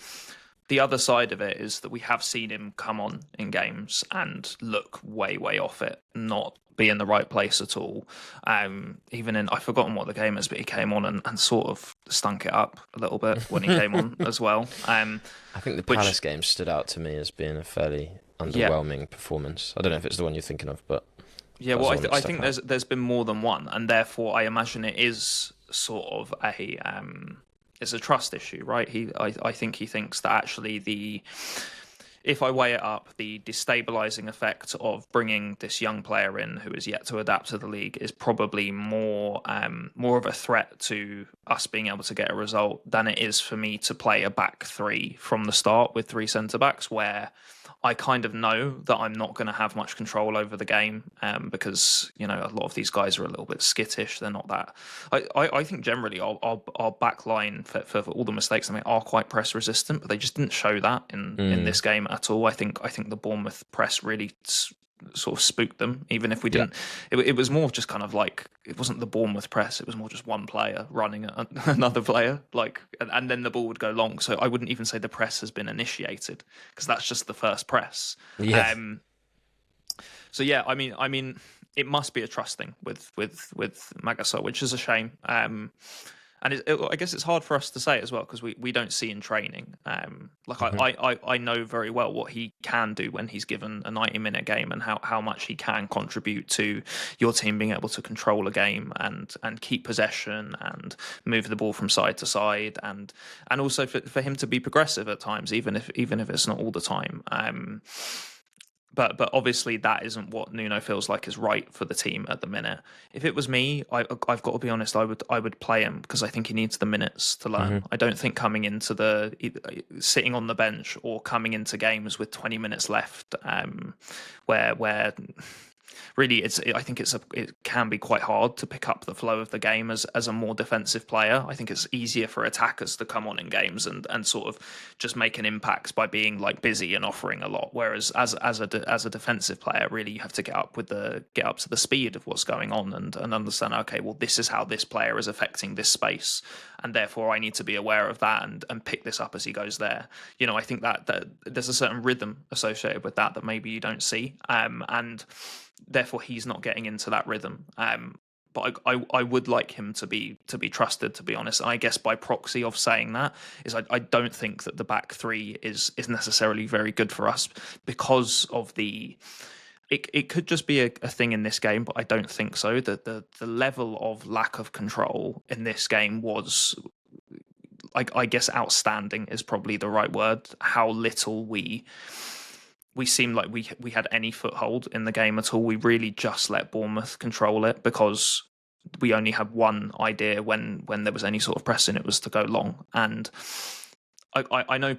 The other side of it is that we have seen him come on in games and look way off it, not be in the right place at all. Even I've forgotten what the game is, but he came on and sort of stunk it up a little bit when he came on as well. I think the Palace game stood out to me as being a fairly underwhelming performance. I don't know if it's the one you're thinking of, but yeah, well, I think there's been more than one, and therefore I imagine it is sort of it's a trust issue, right? I think he thinks that actually if I weigh it up, the destabilising effect of bringing this young player in who is yet to adapt to the league is probably more of a threat to us being able to get a result than it is for me to play a back three from the start with three centre backs, where I kind of know that I'm not going to have much control over the game because a lot of these guys are a little bit skittish. They're not that. I think generally our back line for all the mistakes they make are quite press resistant, but they just didn't show that in this game at all. I think the Bournemouth press really sort of spooked them, even if we didn't. It was more just kind of like, it wasn't the Bournemouth press, it was more just one player running at another player, and then the ball would go long. So I wouldn't even say the press has been initiated, because that's just the first press. So yeah, I mean it must be a trust thing with Magasar, which is a shame. And I guess it's hard for us to say as well, because we don't see in training. I know very well what he can do when he's given a 90-minute game, and how much he can contribute to your team being able to control a game and keep possession and move the ball from side to side, and also for him to be progressive at times, even if it's not all the time. But obviously that isn't what Nuno feels like is right for the team at the minute. If it was me, I've got to be honest, I would play him, because I think he needs the minutes to learn. I don't think coming into sitting on the bench or coming into games with 20 minutes left, where really I think it can be quite hard to pick up the flow of the game as a more defensive player. I think it's easier for attackers to come on in games and sort of just make an impact by being like busy and offering a lot. Whereas as a defensive player, really you have to get up to the speed of what's going on and understand, okay, well, this is how this player is affecting this space, and therefore I need to be aware of that and pick this up as he goes there. I think that there's a certain rhythm associated with that maybe you don't see, and therefore he's not getting into that rhythm. But I would like him to be trusted, to be honest. And I guess by proxy of saying that is I don't think that the back three is necessarily very good for us, because of it could just be a thing in this game, but I don't think so. The level of lack of control in this game was, I guess, outstanding is probably the right word. How little we seemed like we had any foothold in the game at all. We really just let Bournemouth control it, because we only had one idea when there was any sort of pressing, it was to go long. And I know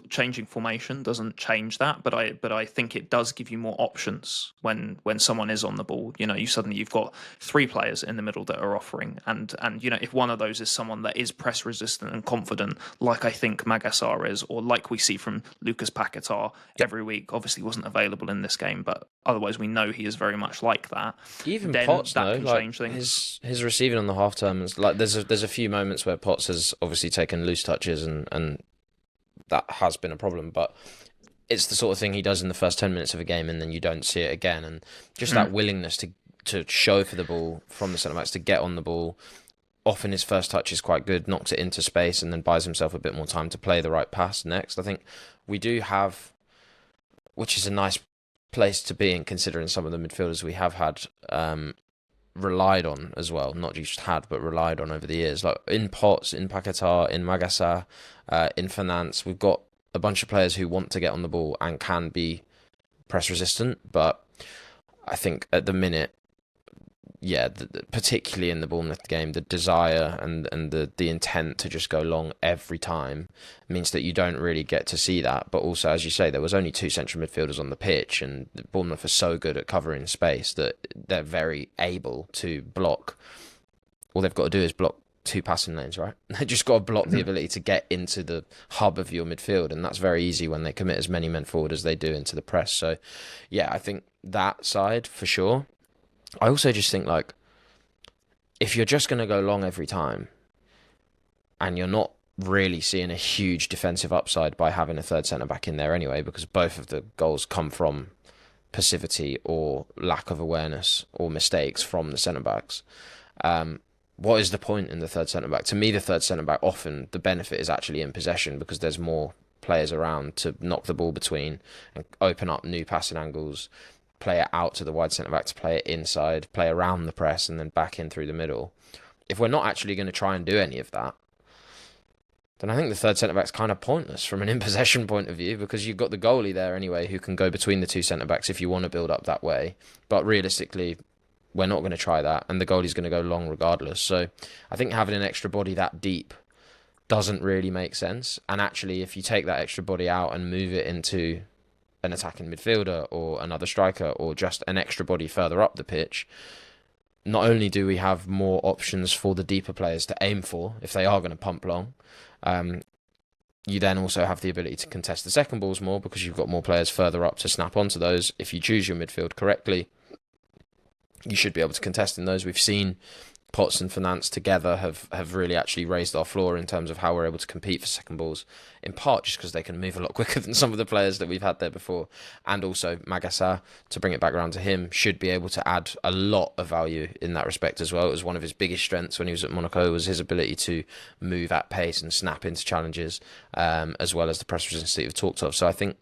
changing formation doesn't change that, but I think it does give you more options when someone is on the ball. You've got three players in the middle that are offering, and if one of those is someone that is press resistant and confident, like I think Magasar is, or like we see from Lucas Paquetá every week. Obviously wasn't available in this game, but otherwise we know he is very much like that. Even then Potts, that though, can change things. His receiving on the half term is like there's a few moments where Potts has obviously taken loose touches and that has been a problem, but it's the sort of thing he does in the first 10 minutes of a game, and then you don't see it again. And just that willingness to show for the ball from the centre backs, to get on the ball. Often his first touch is quite good, knocks it into space, and then buys himself a bit more time to play the right pass next. I think we do have, which is a nice place to be in, considering some of the midfielders we have had. relied on as well, not just had, but relied on over the years. Like in Potts, in Paquetá, in Magasa, in Finance, we've got a bunch of players who want to get on the ball and can be press resistant, but I think at the minute, yeah, particularly in the Bournemouth game, the desire and the intent to just go long every time means that you don't really get to see that. But also, as you say, there was only two central midfielders on the pitch, and Bournemouth are so good at covering space that they're very able to block. All they've got to do is block two passing lanes, right? They just got to block the ability to get into the hub of your midfield, and that's very easy when they commit as many men forward as they do into the press. So, yeah, I think that side for sure. I also just think, like, if you're just going to go long every time and you're not really seeing a huge defensive upside by having a third centre-back in there anyway, because both of the goals come from passivity or lack of awareness or mistakes from the centre-backs, what is the point in the third centre-back? To me, the third centre-back, often the benefit is actually in possession because there's more players around to knock the ball between and open up new passing angles, play it out to the wide centre-back to play it inside, play around the press and then back in through the middle. If we're not actually going to try and do any of that, then I think the third centre-back's kind of pointless from an in-possession point of view, because you've got the goalie there anyway who can go between the two centre-backs if you want to build up that way. But realistically, we're not going to try that, and the goalie's going to go long regardless. So I think having an extra body that deep doesn't really make sense. And actually, if you take that extra body out and move it into an attacking midfielder or another striker or just an extra body further up the pitch, not only do we have more options for the deeper players to aim for if they are going to pump long, you then also have the ability to contest the second balls more because you've got more players further up to snap onto those. If you choose your midfield correctly, you should be able to contest in those. We've seen Potts and Finance together have really actually raised our floor in terms of how we're able to compete for second balls, in part just because they can move a lot quicker than some of the players that we've had there before. And also Magasa, to bring it back around to him, should be able to add a lot of value in that respect as well. It was one of his biggest strengths when he was at Monaco, was his ability to move at pace and snap into challenges, as well as the press resistance that you've talked of. So I think,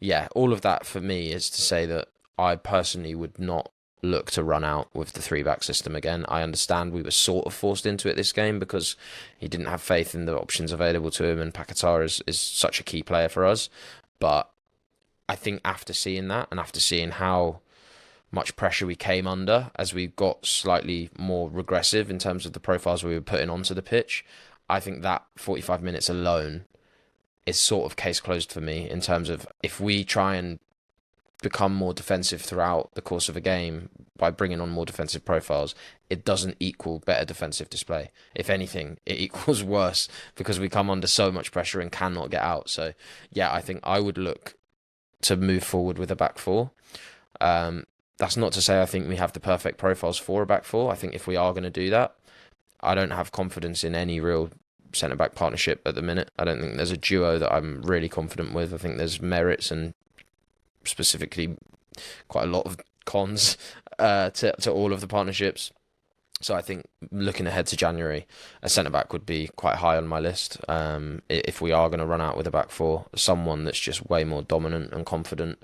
yeah, all of that for me is to say that I personally would not look to run out with the three-back system again. I understand we were sort of forced into it this game because he didn't have faith in the options available to him, and Paquetá is such a key player for us. But I think after seeing that, and after seeing how much pressure we came under as we got slightly more regressive in terms of the profiles we were putting onto the pitch, I think that 45 minutes alone is sort of case closed for me, in terms of if we try and become more defensive throughout the course of a game by bringing on more defensive profiles, it doesn't equal better defensive display. If anything, it equals worse because we come under so much pressure and cannot get out. So yeah, I think I would look to move forward with a back four. That's not to say I think we have the perfect profiles for a back four. I think if we are going to do that, I don't have confidence in any real centre-back partnership at the minute. I don't think there's a duo that I'm really confident with. I think there's merits and specifically quite a lot of cons to all of the partnerships. So I think looking ahead to January, a centre-back would be quite high on my list. If we are going to run out with a back four, someone that's just way more dominant and confident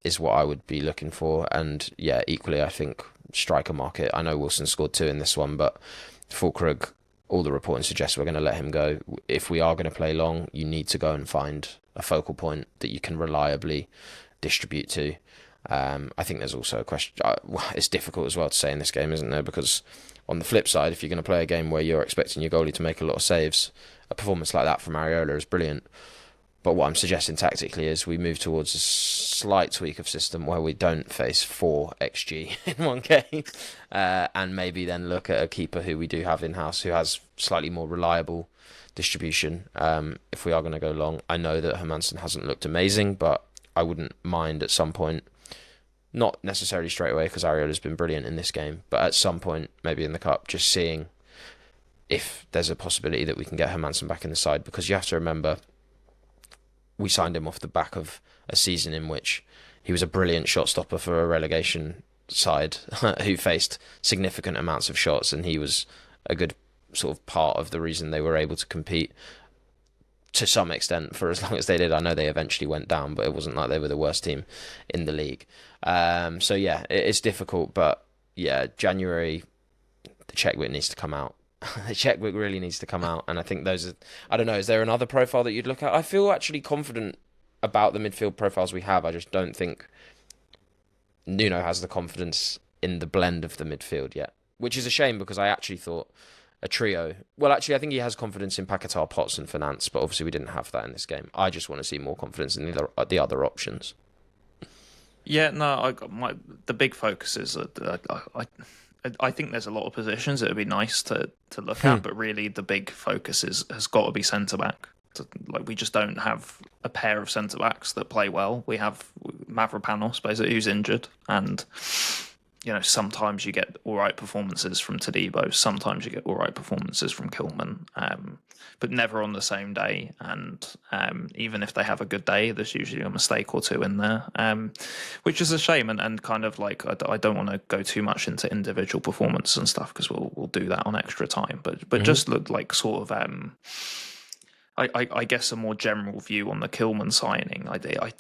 is what I would be looking for. And yeah, equally, I think striker market. I know Wilson scored 2 in this one, but Fulkrug, all the reporting suggests we're going to let him go. If we are going to play long, you need to go and find a focal point that you can reliably distribute to. I think there's also a question. It's difficult as well to say in this game, isn't there? Because on the flip side, if you're going to play a game where you're expecting your goalie to make a lot of saves, a performance like that from Areola is brilliant. But what I'm suggesting tactically is we move towards a slight tweak of system where we don't face 4 XG in one game, and maybe then look at a keeper who we do have in-house who has slightly more reliable distribution if we are going to go long. I know that Hermansen hasn't looked amazing, but I wouldn't mind at some point, not necessarily straight away because Areola's been brilliant in this game, but at some point, maybe in the Cup, just seeing if there's a possibility that we can get Hermansen back in the side, because you have to remember we signed him off the back of a season in which he was a brilliant shot stopper for a relegation side who faced significant amounts of shots, and he was a good sort of part of the reason they were able to compete to some extent for as long as they did. I know they eventually went down, but it wasn't like they were the worst team in the league. So yeah, it's difficult, but yeah, January, the checkbook needs to come out. The checkbook really needs to come out, and I think those are. I don't know. Is there another profile that you'd look at? I feel actually confident about the midfield profiles we have. I just don't think Nuno has the confidence in the blend of the midfield yet, which is a shame because I actually thought a trio. Well, actually, I think he has confidence in Paquetá, Potts, and Fernandes, but obviously we didn't have that in this game. I just want to see more confidence in the other options. Yeah, no, the big focus is I think there's a lot of positions that would be nice to look at, but really the big focus has got to be centre back. Like, we just don't have a pair of centre backs that play well. We have Mavropanos, basically, who's injured, and sometimes you get all right performances from Todibo, sometimes you get all right performances from Kilman, but never on the same day. And even if they have a good day, there's usually a mistake or two in there, which is a shame. And kind of like, I don't want to go too much into individual performance and stuff because we'll do that on extra time. But just look like sort of. I guess a more general view on the Kilman signing.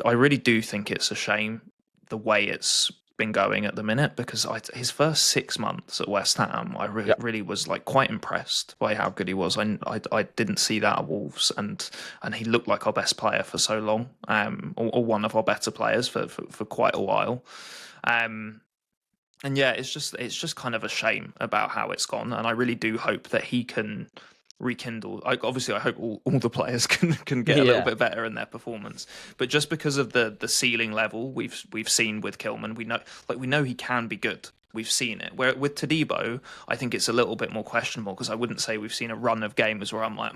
I really do think it's a shame the way it's been going at the minute, because his first 6 months at West Ham, I really was like quite impressed by how good he was. I didn't see that at Wolves, and he looked like our best player for so long, or one of our better players for quite a while. And yeah, it's just kind of a shame about how it's gone, and I really do hope that he can rekindle. Obviously, I hope all the players can get a little bit better in their performance. But just because of the ceiling level we've seen with Kilman, we know he can be good. We've seen it. Where with Todibo, I think it's a little bit more questionable, because I wouldn't say we've seen a run of games where I'm like,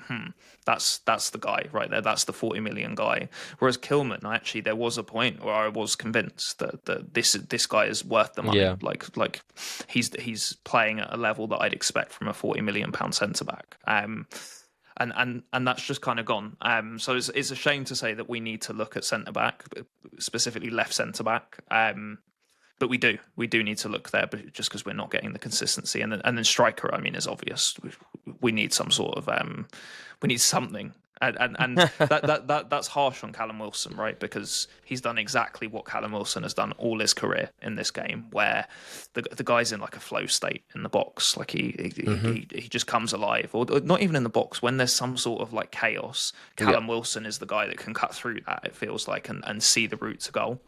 that's the guy right there. That's the 40 million guy. Whereas Kilman, actually, there was a point where I was convinced that this guy is worth the money. Yeah. Like he's playing at a level that I'd expect from a 40 million pound centre back. And that's just kind of gone. So it's a shame to say that we need to look at centre back, specifically left centre back. But we do need to look there, but just because we're not getting the consistency, and then striker, I mean, is obvious. We need some sort of we need something, and that's harsh on Callum Wilson, right? Because he's done exactly what Callum Wilson has done all his career in this game, where the guy's in like a flow state in the box, like he just comes alive, or not even in the box. When there's some sort of like chaos, Callum Wilson is the guy that can cut through that. It feels like and see the route to goal.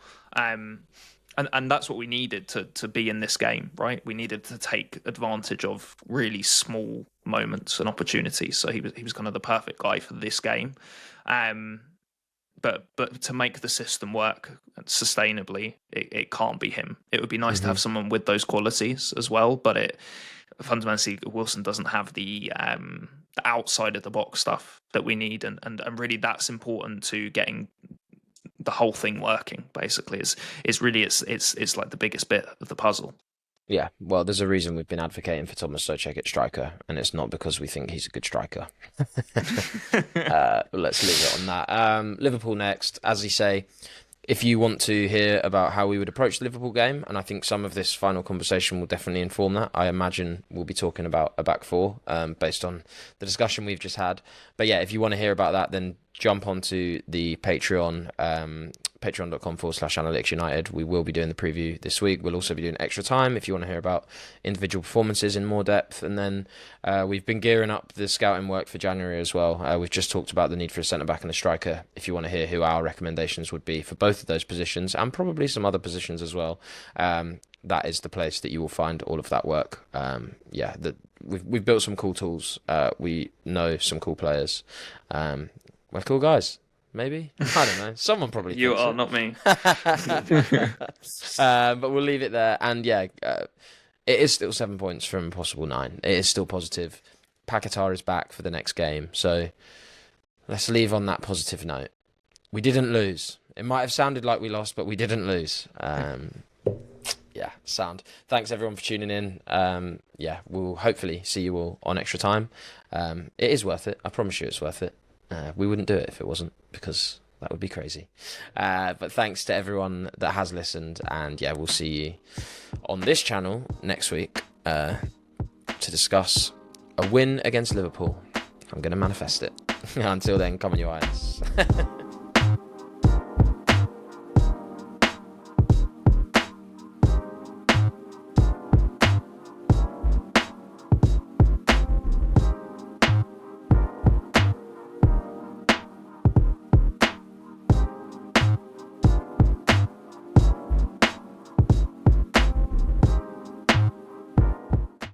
And that's what we needed to be in this game, right? We needed to take advantage of really small moments and opportunities. So he was kind of the perfect guy for this game. But to make the system work sustainably, it can't be him. It would be nice to have someone with those qualities as well, but fundamentally Wilson doesn't have the outside of the box stuff that we need, and really that's important to getting the whole thing working. Basically, it's like the biggest bit of the puzzle. Yeah, well, there's a reason we've been advocating for Thomas Souček at striker, and it's not because we think he's a good striker. Let's leave it on that. Liverpool next, as you say. If you want to hear about how we would approach the Liverpool game, and I think some of this final conversation will definitely inform that, I imagine we'll be talking about a back four based on the discussion we've just had. But yeah, if you want to hear about that, then jump onto the Patreon, patreon.com/Analytics United. We will be doing the preview this week. We'll also be doing extra time if you want to hear about individual performances in more depth. And then we've been gearing up the scouting work for January as well. We've just talked about the need for a centre-back and a striker. If you want to hear who our recommendations would be for both of those positions, and probably some other positions as well, that is the place that you will find all of that work. We've built some cool tools. We know some cool players. We're cool guys. Maybe? I don't know. Someone probably You thinks are, it. not me. But we'll leave it there. And yeah, it is still 7 points from a possible 9. It is still positive. Paquetá is back for the next game. So let's leave on that positive note. We didn't lose. It might have sounded like we lost, but we didn't lose. Yeah, sound. Thanks everyone for tuning in. We'll hopefully see you all on extra time. It is worth it. I promise you it's worth it. We wouldn't do it if it wasn't, because that would be crazy. But thanks to everyone that has listened, and yeah, we'll see you on this channel next week to discuss a win against Liverpool. I'm going to manifest it. Until then, come on you Irons.